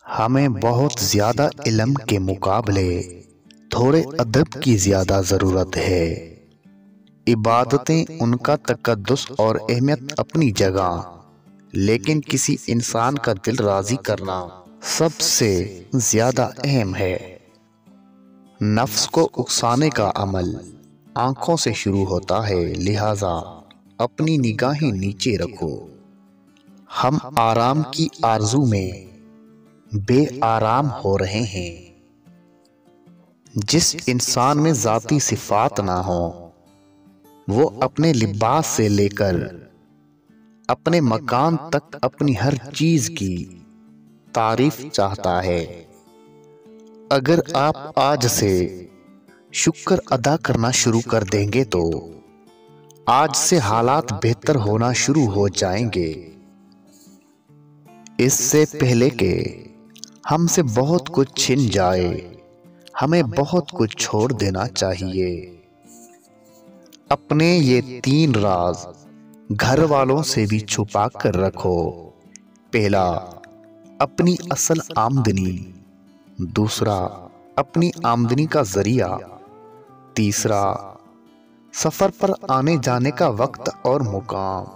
हमें बहुत ज्यादा इल्म के मुकाबले थोड़े अदब की ज्यादा जरूरत है। इबादतें उनका तकद्दुस और अहमियत अपनी जगह, लेकिन किसी इंसान का दिल राजी करना सबसे ज्यादा अहम है। नफ्स को उकसाने का अमल आंखों से शुरू होता है, लिहाजा अपनी निगाहें नीचे रखो। हम आराम की आरजू में बेआराम हो रहे हैं। जिस इंसान में जाती सिफात ना हो, वो अपने लिबास से लेकर अपने मकान तक अपनी हर चीज की तारीफ चाहता है। अगर आप आज से शुक्र अदा करना शुरू कर देंगे तो आज से हालात बेहतर होना शुरू हो जाएंगे। इससे पहले कि हमसे बहुत कुछ छिन जाए, हमें बहुत कुछ छोड़ देना चाहिए। अपने ये 3 राज घर वालों से भी छुपा कर रखो। पहला, अपनी असल आमदनी। दूसरा, अपनी आमदनी का जरिया। तीसरा, सफर पर आने जाने का वक्त और मुकाम।